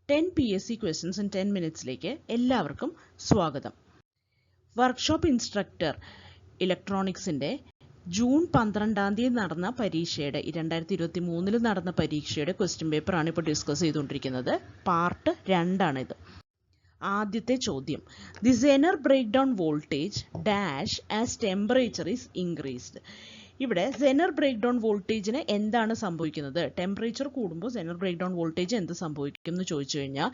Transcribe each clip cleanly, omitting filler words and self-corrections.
10 PSC questions in 10 minutesലേക്ക് എല്ലാവർക്കും സ്വാഗതം. Workshop instructor ഇലക്ട്രോണിക്സിന്റെ June 12 നടന്ന പരീക്ഷയുടെ 2023 നടന്ന പരീക്ഷയുടെ ക്വസ്റ്റ്യൻ പേപ്പർ ആണ് ഇപ്പോൾ ഡിസ്കസ് ചെയ്തുകൊണ്ടിരിക്കുന്നത്. പാർട്ട് 2 ആണ് ഇത്. ആദ്യത്തെ ചോദ്യം, the zener break down voltage dash as temperature is increased. ഇവിടെ സെനർ ബ്രേക്ക് ഡൗൺ വോൾട്ടേജിന് എന്താണ് സംഭവിക്കുന്നത്? ടെമ്പറേച്ചർ കൂടുമ്പോൾ സെനർ ബ്രേക്ക് ഡൗൺ വോൾട്ടേജ് എന്ത് സംഭവിക്കും എന്ന് ചോദിച്ചു കഴിഞ്ഞാൽ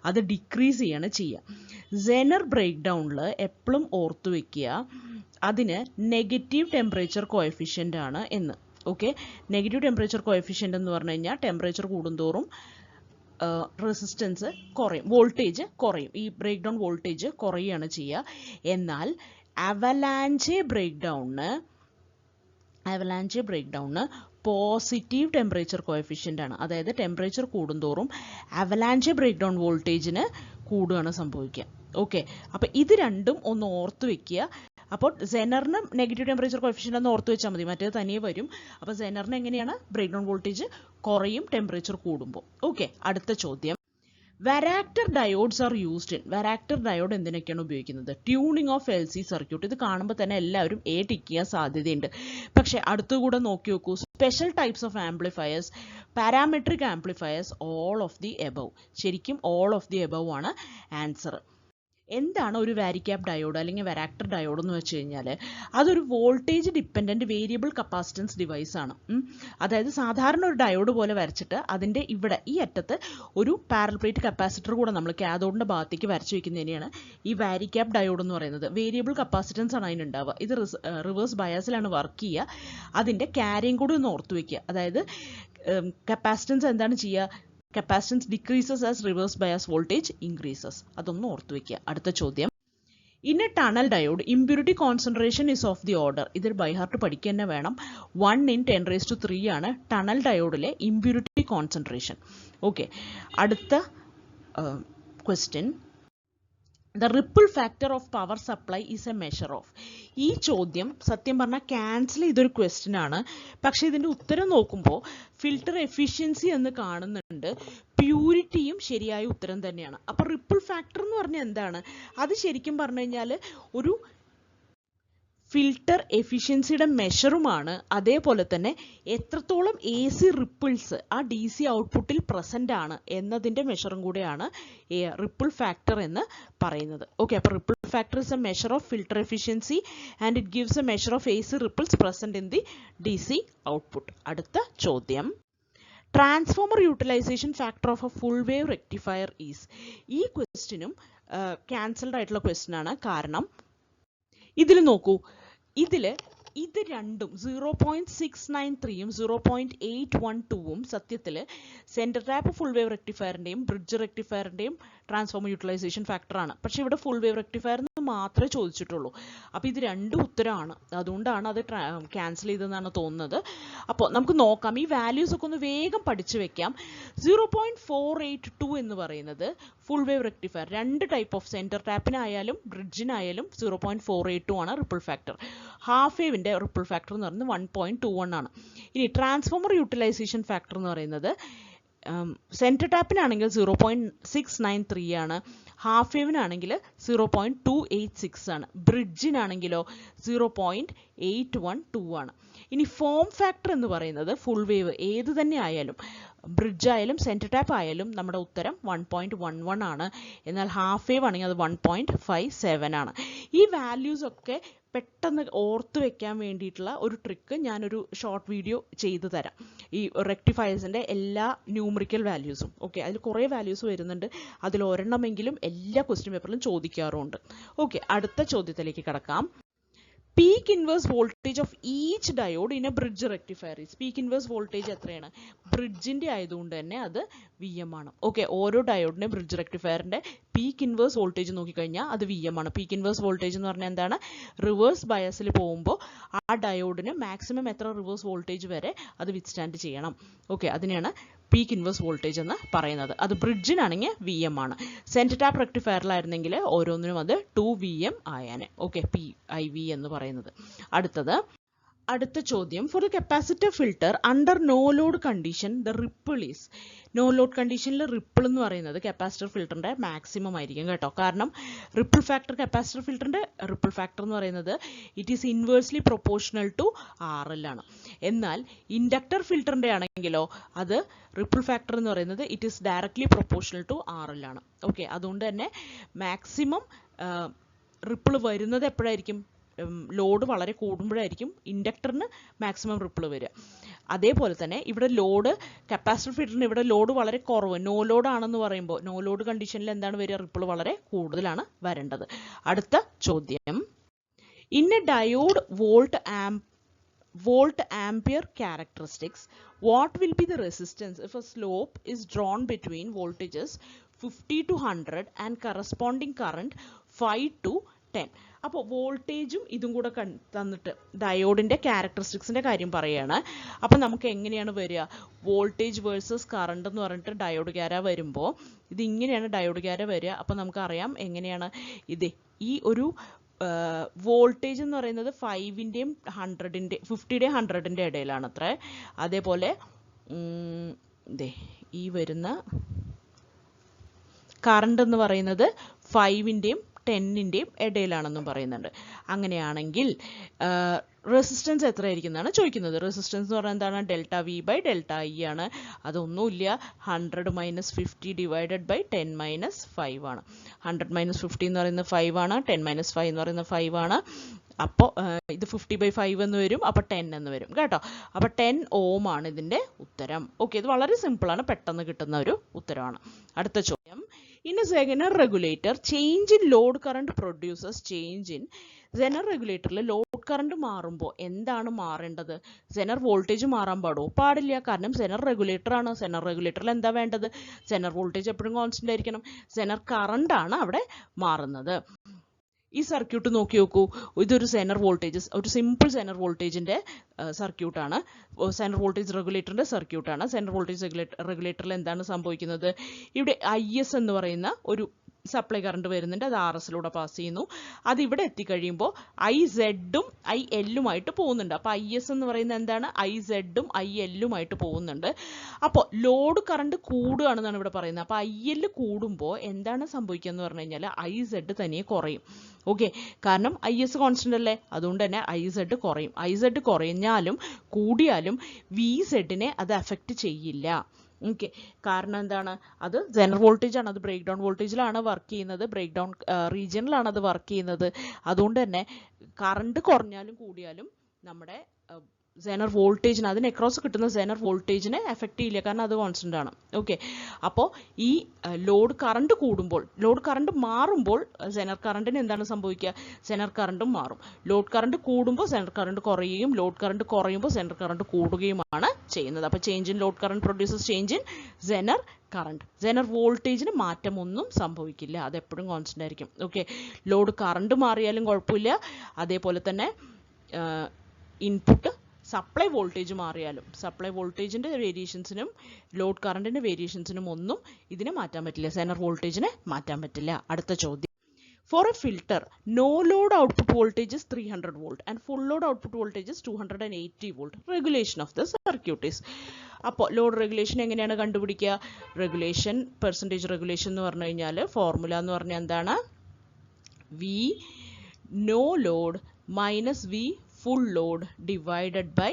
അത് ഡിക്രീസ് ചെയ്യാണ് ചെയ്യുക. സെനർ ബ്രേക്ക് ഡൗണിൽ എപ്പോഴും ഓർത്തു വെക്കുക അതിന് നെഗറ്റീവ് ടെമ്പറേച്ചർ കോഎഫിഷ്യൻ്റ് ആണ് എന്ന്. ഓക്കെ, നെഗറ്റീവ് ടെമ്പറേച്ചർ കോഎഫിഷ്യൻ്റ് എന്ന് പറഞ്ഞു കഴിഞ്ഞാൽ ടെമ്പറേച്ചർ കൂടുന്തോറും റെസിസ്റ്റൻസ് കുറയും, വോൾട്ടേജ് കുറയും, ഈ ബ്രേക്ക് ഡൗൺ വോൾട്ടേജ് കുറയുകയാണ് ചെയ്യുക. എന്നാൽ അവലാഞ്ചെ ബ്രേക്ക് ഡൗണിന് പോസിറ്റീവ് ടെമ്പറേച്ചർ കോഎഫിഷ്യൻ്റ് ആണ്. അതായത് ടെമ്പറേച്ചർ കൂടുന്തോറും അവലാഞ്ചെ ബ്രേക്ക് ഡൗൺ വോൾട്ടേജിന് കൂടുകയാണ് സംഭവിക്കുക. ഓക്കെ, അപ്പോൾ ഇത് രണ്ടും ഒന്ന് ഓർത്ത് വെക്കുക. അപ്പോൾ സെനറിന് നെഗറ്റീവ് ടെമ്പറേച്ചർ കോഎഫിഷ്യൻ്റ് ഒന്ന് ഓർത്ത് വെച്ചാൽ മതി, മറ്റേത് തനിയെ വരും. അപ്പോൾ സെനറിന് എങ്ങനെയാണ് ബ്രേക്ക് ഡൗൺ വോൾട്ടേജ് കുറയും ടെമ്പറേച്ചർ കൂടുമ്പോൾ. ഓക്കെ, അടുത്ത ചോദ്യം, varactor diodes are used in. Varactor diode എന്തിനൊക്കെയാണ് ഉപയോഗിക്കുന്നത്? Tuning of LC circuit. ഇത് കാണുമ്പോൾ തന്നെ എല്ലാവരും ടിക്ക് ചെയ്യാൻ സാധ്യതയുണ്ട്. പക്ഷേ അടുത്തുകൂടെ നോക്കി നോക്കൂ. Special types of amplifiers, parametric amplifiers, all of the above. ശരിക്കും ഓൾ ഓഫ് ദി എബവ് ആണ് ആൻസർ. എന്താണ് ഒരു വാരിക്യാപ് ഡയോഡ് അല്ലെങ്കിൽ വരാക്ടർ ഡയോഡ് എന്ന് വെച്ച് കഴിഞ്ഞാൽ അതൊരു voltage dependent variable capacitance device ആണ്. അതായത് സാധാരണ ഒരു ഡയോഡ് പോലെ വരച്ചിട്ട് അതിൻ്റെ ഇവിടെ ഈ അറ്റത്ത് ഒരു പാരലൽ പ്ലേറ്റ് കപ്പാസിറ്റർ കൂടെ നമ്മൾ കാഥോഡിൻ്റെ ഭാഗത്തേക്ക് വരച്ച് വയ്ക്കുന്നതിനെയാണ് ഈ വാരിക്യാപ് ഡയോഡ് എന്ന് പറയുന്നത്. വേരിയബിൾ കപ്പാസിറ്റൻസ് ആണ് അതിനുണ്ടാവുക. ഇത് റിവേഴ്സ് ബയാസിലാണ് വർക്ക് ചെയ്യുക. അതിൻ്റെ ക്യാരിയും കൂടി ഒന്ന് ഓർത്ത് വയ്ക്കുക. അതായത് കപ്പാസിറ്റൻസ് എന്താണ് ചെയ്യുക? Capacitance decreases as reverse bias voltage increases. അതൊന്ന് ഓർത്തു വയ്ക്കുക. അടുത്ത ചോദ്യം, in A tunnel diode impurity concentration is of the order. ഇതിൽ ബൈഹാർട്ട് പഠിക്കുക തന്നെ വേണം. 1 × 10⁻³ ആണ് ടണൽ ഡയോഡിലെ ഇമ്പ്യൂരിറ്റി കോൺസെൻട്രേഷൻ. ഓക്കെ, അടുത്ത question, the ripple factor of power supply is A measure of. ഈ ചോദ്യം സത്യം പറഞ്ഞാൽ ക്യാൻസൽ ചെയ്തൊരു ക്വസ്റ്റ്യൻ ആണ്. പക്ഷേ ഇതിൻ്റെ ഉത്തരം നോക്കുമ്പോൾ ഫിൽട്ടർ എഫിഷ്യൻസി എന്ന് കാണുന്നുണ്ട്. പ്യൂരിറ്റിയും ശരിയായ ഉത്തരം തന്നെയാണ്. അപ്പോൾ റിപ്പിൾ ഫാക്ടർ എന്ന് പറഞ്ഞാൽ എന്താണ്? അത് ശരിക്കും പറഞ്ഞു കഴിഞ്ഞാൽ ഒരു ഫിൽട്ടർ എഫിഷ്യൻസിയുടെ മെഷറുമാണ്. അതേപോലെ തന്നെ എത്രത്തോളം AC റിപ്പിൾസ് ആ DC ഔട്ട്പുട്ടിൽ പ്രസൻ്റ് ആണ് എന്നതിൻ്റെ മെഷറും കൂടെയാണ് റിപ്പിൾ ഫാക്ടർ എന്ന് പറയുന്നത്. ഓക്കെ, അപ്പോൾ ripple factor is a measure of filter efficiency and it gives a measure of AC ripples present in the DC output. അടുത്ത ചോദ്യം, transformer utilization factor of a full wave rectifier is. ഈ ക്വസ്റ്റ്യനും cancelled ആയിട്ടുള്ള question ആണ്. കാരണം ഇതിൽ നോക്കൂ, ഇത് രണ്ടും 0.693 0.812 സത്യത്തിൽ സെൻറ്റർ ടാപ്പ് ഫുൾ വേവ് റെക്ടിഫയറിൻ്റെയും ബ്രിഡ്ജ് റെക്ടിഫയറിൻ്റെയും ട്രാൻസ്ഫോമർ യൂട്ടിലൈസേഷൻ ഫാക്ടറാണ്. പക്ഷേ ഇവിടെ ഫുൾ വേവ് റെക്ടിഫയർ മാത്രമേ ചോദിച്ചിട്ടുള്ളൂ. അപ്പോൾ ഇത് രണ്ടും ഉത്തരമാണ്. അതുകൊണ്ടാണ് അത് ക്യാൻസൽ ചെയ്തതെന്നാണ് തോന്നുന്നത്. അപ്പോൾ നമുക്ക് നോക്കാം. ഈ വാല്യൂസ് ഒക്കെ ഒന്ന് വേഗം പഠിച്ചു വെക്കാം. 0.482 എന്ന് പറയുന്നത് ഫുൾ വേവ് റെക്ടിഫയർ, രണ്ട് ടൈപ്പ് ഓഫ് സെൻറ്റർ ടാപ്പിനായാലും ബ്രിഡ്ജിനായാലും 0.482 ആണ് റിപ്പിൾ ഫാക്ടർ. ഹാഫ് വേവിൻ്റെ റിപ്പിൾ ഫാക്ടർ എന്ന് പറയുന്നത് 1.21 ആണ്. ഇനി ട്രാൻസ്ഫോമർ യൂട്ടിലൈസേഷൻ ഫാക്ടർ എന്ന് പറയുന്നത് സെൻറ്റർ ടാപ്പിനാണെങ്കിൽ 0.693 ആണ്, ഹാഫ് വേവിനാണെങ്കിൽ 0.286 ആണ്, ബ്രിഡ്ജിനാണെങ്കിലോ 0.812 ആണ്. ഇനി ഫോം ഫാക്ടർ എന്ന് പറയുന്നത് ഫുൾ വേവ് ഏത് തന്നെ ആയാലും, ബ്രിഡ്ജ് ആയാലും സെൻറ്റർ ടാപ്പ് ആയാലും നമ്മുടെ ഉത്തരം 1.11 ആണ്. എന്നാൽ ഹാഫ് വേവ് ആണെങ്കിൽ അത് 1.57 ആണ്. ഈ വാല്യൂസ് ഒക്കെ പെട്ടെന്ന് ഓർത്ത് വെക്കാൻ വേണ്ടിയിട്ടുള്ള ഒരു ട്രിക്ക് ഞാനൊരു ഷോർട്ട് വീഡിയോ ചെയ്തു തരാം. ഈ റെക്ടിഫയേഴ്സിൻ്റെ എല്ലാ ന്യൂമറിക്കൽ വാല്യൂസും. ഓക്കെ, അതിൽ കുറേ വാല്യൂസ് വരുന്നുണ്ട്. അതിൽ ഒരെണ്ണമെങ്കിലും എല്ലാ ക്വസ്റ്റ്യൻ പേപ്പറിലും ചോദിക്കാറുമുണ്ട്. ഓക്കെ, അടുത്ത ചോദ്യത്തിലേക്ക് കടക്കാം. Peak inverse voltage of each diode in A bridge rectifier is. Peak inverse voltage എത്രയാണ്? ബ്രിഡ്ജിൻ്റെ ആയതുകൊണ്ട് തന്നെ അത് VM ആണ്. ഓക്കെ, ഓരോ ഡയോഡിൻ്റെ ബ്രിഡ്ജ് റെക്ടിഫയറിൻ്റെ പീക്ക് ഇൻവേഴ്സ് വോൾട്ടേജ് നോക്കിക്കഴിഞ്ഞാൽ അത് VM ആണ്. പീക്ക് ഇൻവേഴ്സ് വോൾട്ടേജ് എന്ന് പറഞ്ഞാൽ എന്താണ്? റിവേഴ്സ് ബയസിൽ പോകുമ്പോൾ ആ ഡയോഡിന് മാക്സിമം എത്ര റിവേഴ്സ് വോൾട്ടേജ് വരെ അത് വിത്ത്സ്റ്റാൻഡ് ചെയ്യണം. ഓക്കെ, അതിനെയാണ് പീക്ക് ഇൻവേഴ്സ് വോൾട്ടേജ് എന്ന് പറയുന്നത്. അത് ബ്രിഡ്ജിനാണെങ്കിൽ VM ആണ്. സെൻറ്റർ ടാപ്പ് റെക്ടിഫയറിലായിരുന്നെങ്കിൽ ഓരോന്നിനും അത് 2 VM ആയാനെ. ഓക്കെ, PIV എന്ന് പറയുന്നത്. അടുത്തത്, അടുത്ത ചോദ്യം, for the capacitor filter under no load condition the ripple is. No load കണ്ടീഷനിൽ റിപ്പിൾ എന്ന് പറയുന്നത് കപ്പാസിറ്റർ ഫിൽറ്ററിന്റെ മാക്സിമം ആയിരിക്കും കേട്ടോ. കാരണം റിപ്പിൾ ഫാക്ടർ, കപ്പാസിറ്റർ ഫിൽറ്ററിന്റെ റിപ്പിൾ ഫാക്ടർ എന്ന് പറയുന്നത് it is inversely proportional to RL ആണ്. എന്നാൽ ഇൻഡക്ടർ ഫിൽറ്ററിന്റെ ആണെങ്കിലോ അത് റിപ്പിൾ ഫാക്ടർ എന്ന് പറയുന്നത് it is directly proportional to RL ആണ്. ഓക്കെ, അതുകൊണ്ട് തന്നെ മാക്സിമം റിപ്പിൾ വരുന്നത് എപ്പോഴായിരിക്കും? ലോഡ് വളരെ കൂടുമ്പോഴായിരിക്കും ഇൻഡക്ടറിന് മാക്സിമം റിപ്പിൾ വരിക. അതേപോലെ തന്നെ ഇവിടെ ലോഡ്, കപ്പാസിറ്റർ ഫിൽറ്ററിന് ഇവിടെ ലോഡ് വളരെ കുറവ്, നോ ലോഡ് ആണെന്ന് പറയുമ്പോൾ നോ ലോഡ് കണ്ടീഷനിൽ എന്താണ് വരിക? റിപ്പിൾ വളരെ കൂടുതലാണ് വരേണ്ടത്. അടുത്ത ചോദ്യം, in A diode volt ampere characteristics, what will be the resistance if a slope is drawn between voltages 50 to 100 and corresponding current 5 to 10? അപ്പോൾ വോൾട്ടേജും ഇതും കൂടെ തന്നിട്ട് ഡയോഡിൻ്റെ ക്യാരക്ടറിസ്റ്റിക്സിൻ്റെ കാര്യം പറയുകയാണ്. അപ്പം നമുക്ക് എങ്ങനെയാണ് വരിക? വോൾട്ടേജ് വേഴ്സസ് കറണ്ട് എന്ന് പറഞ്ഞിട്ട് ഡയോഡ് ക്യാര വരുമ്പോൾ ഇതിങ്ങനെയാണ് ഡയോഡ് ക്യാര വരിക. അപ്പം നമുക്കറിയാം എങ്ങനെയാണ് ഇത്. ഈ ഒരു വോൾട്ടേജ് എന്ന് പറയുന്നത് 5ൻ്റെയും 100ൻ്റെയും 50യുടെയും 100ൻ്റെ ഇടയിലാണ് അത്ര. അതേപോലെ ഈ വരുന്ന കറണ്ട് എന്ന് പറയുന്നത് 5ൻ്റെയും 10ൻ്റെയും ഇടയിലാണെന്നും പറയുന്നുണ്ട്. അങ്ങനെയാണെങ്കിൽ റെസിസ്റ്റൻസ് എത്രയായിരിക്കും എന്നാണ് ചോദിക്കുന്നത്. റെസിസ്റ്റൻസ് എന്ന് പറഞ്ഞാൽ എന്താണ്? Delta V by delta I ആണ്. അതൊന്നുമില്ല, 100 മൈനസ് 50 ഡിവൈഡഡ് ബൈ 10 മൈനസ് 5 ആണ്. 100 മൈനസ് 50 എന്ന് പറയുന്നത് 5 ആണ്, 10 മൈനസ് 5 എന്ന് പറയുന്നത് 5 ആണ്. അപ്പോൾ ഇത് 50 ബൈ 5 എന്ന് വരും, അപ്പോൾ 10 എന്ന് വരും കേട്ടോ. അപ്പോൾ 10 ഓം ആണ് ഇതിൻ്റെ ഉത്തരം. ഓക്കെ, ഇത് വളരെ സിമ്പിളാണ്, പെട്ടെന്ന് കിട്ടുന്ന ഒരു ഉത്തരമാണ്. അടുത്ത ചോദ്യം, in a Zener regulator change in load current produces change in. Zener റെഗുലേറ്ററിൽ ലോഡ് കറണ്ട് മാറുമ്പോൾ എന്താണ് മാറേണ്ടത്? Zener വോൾട്ടേജ് മാറാൻ പാടില്ല. കാരണം Zener റെഗുലേറ്റർ ആണ്. Zener റെഗുലേറ്ററിൽ എന്താ വേണ്ടത്? Zener വോൾട്ടേജ് എപ്പോഴും കോൺസ്റ്റന്റ് ആയിരിക്കണം. Zener കറണ്ട് ആണ് അവിടെ മാറുന്നത്. ഈ സർക്യൂട്ട് നോക്കി നോക്കൂ. ഇതൊരു Zener വോൾട്ടേജ്, ഒരു സിമ്പിൾ Zener വോൾട്ടേജിൻ്റെ സർക്യൂട്ടാണ്. Zener വോൾട്ടേജ് റെഗുലേറ്ററിൻ്റെ സർക്യൂട്ടാണ്. Zener വോൾട്ടേജ് റെഗുലേറ്ററിൽ എന്താണ് സംഭവിക്കുന്നത്? ഇവിടെ IS എന്ന് പറയുന്ന ഒരു സപ്ലൈ കറണ്ട് വരുന്നുണ്ട്, അത് RSലൂടെ പാസ് ചെയ്യുന്നു. അത് ഇവിടെ എത്തിക്കഴിയുമ്പോൾ IZും ILുമായിട്ട് പോകുന്നുണ്ട്. അപ്പോൾ IS എന്ന് പറയുന്നത് എന്താണ്? IZും ILുമായിട്ട് പോകുന്നുണ്ട്. അപ്പോൾ ലോഡ് കറണ്ട് കൂടുകയാണെന്നാണ് ഇവിടെ പറയുന്നത്. അപ്പോൾ IL കൂടുമ്പോൾ എന്താണ് സംഭവിക്കുക എന്ന് പറഞ്ഞു കഴിഞ്ഞാൽ IZ തനിയെ കുറയും. ഓക്കെ, കാരണം IS കോൺസ്റ്റന്റ് അല്ലേ, അതുകൊണ്ട് തന്നെ IZ കുറയും. IZ കുറഞ്ഞാലും കൂടിയാലും VZനെ അത് അഫക്റ്റ് ചെയ്യില്ല. ഓക്കെ, കാരണം എന്താണ്? അത് Zener വോൾട്ടേജ് ആണ്, അത് ബ്രേക്ക് ഡൗൺ വോൾട്ടേജിലാണ് വർക്ക് ചെയ്യുന്നത്, ബ്രേക്ക് ഡൗൺ റീജിയനിലാണ് അത് വർക്ക് ചെയ്യുന്നത്. അതുകൊണ്ട് തന്നെ കറണ്ട് കുറഞ്ഞാലും കൂടിയാലും നമ്മുടെ Zener വോൾട്ടേജിന്, അതിന് അക്രോസ് കിട്ടുന്ന Zener വോൾട്ടേജിനെ എഫക്റ്റ് ചെയ്യില്ല, കാരണം അത് കോൺസ്റ്റന്റ് ആണ്. ഓക്കെ, അപ്പോൾ ഈ ലോഡ് കറണ്ട് കൂടുമ്പോൾ, ലോഡ് കറണ്ട് മാറുമ്പോൾ Zener കറണ്ടിന് എന്താണ് സംഭവിക്കുക? Zener കറണ്ടും മാറും. ലോഡ് കറണ്ട് കൂടുമ്പോൾ Zener കറണ്ട് കുറയുകയും ലോഡ് കറണ്ട് കുറയുമ്പോൾ Zener കറണ്ട് കൂടുകയുമാണ് ചെയ്യുന്നത്. അപ്പോൾ change in load current produces change in Zener current. Zener വോൾട്ടേജിന് മാറ്റമൊന്നും സംഭവിക്കില്ല, അതെപ്പോഴും കോൺസ്റ്റന്റ് ആയിരിക്കും. ഓക്കെ, ലോഡ് കറണ്ട് മാറിയാലും കുഴപ്പമില്ല. അതേപോലെ തന്നെ ഇൻപുട്ട് സപ്ലൈ വോൾട്ടേജ് മാറിയാലും സപ്ലൈ വോൾട്ടേജിൻ്റെ വേരിയേഷൻസിനും ലോഡ് കറണ്ടിൻ്റെ വേരിയേഷൻസിനും ഒന്നും ഇതിനെ മാറ്റാൻ പറ്റില്ല, Zener വോൾട്ടേജിനെ മാറ്റാൻ പറ്റില്ല. അടുത്ത ചോദ്യം, for a filter no load output voltage is 300 volt and full load output voltage is 280 volt. Regulation of the circuit is. അപ്പോൾ ലോഡ് റെഗുലേഷൻ എങ്ങനെയാണ് കണ്ടുപിടിക്കുക? റെഗുലേഷൻ, പെർസെൻറ്റേജ് റെഗുലേഷൻ എന്ന് പറഞ്ഞു കഴിഞ്ഞാൽ ഫോർമുല എന്ന് പറഞ്ഞാൽ എന്താണ്? V no load minus V full load divided by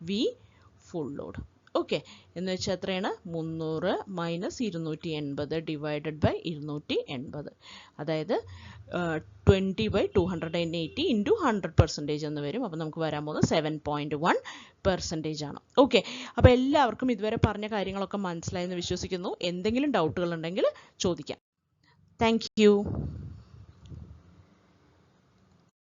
V full load. Okay, എന്ന് വെച്ചാൽ എത്രയാണ്? 300 മൈനസ് 280 ഡിവൈഡഡ് ബൈ 280, അതായത് 20 ബൈ 280 ഇൻറ്റു 100% എന്ന് വരും. അപ്പോൾ നമുക്ക് വരാൻ പോകുന്നത് 7.1% ആണ്. ഓക്കെ, അപ്പോൾ എല്ലാവർക്കും ഇതുവരെ പറഞ്ഞ കാര്യങ്ങളൊക്കെ മനസ്സിലായെന്ന് വിശ്വസിക്കുന്നു. എന്തെങ്കിലും ഡൗട്ടുകൾ ഉണ്ടെങ്കിൽ ചോദിക്കാം. Thank you.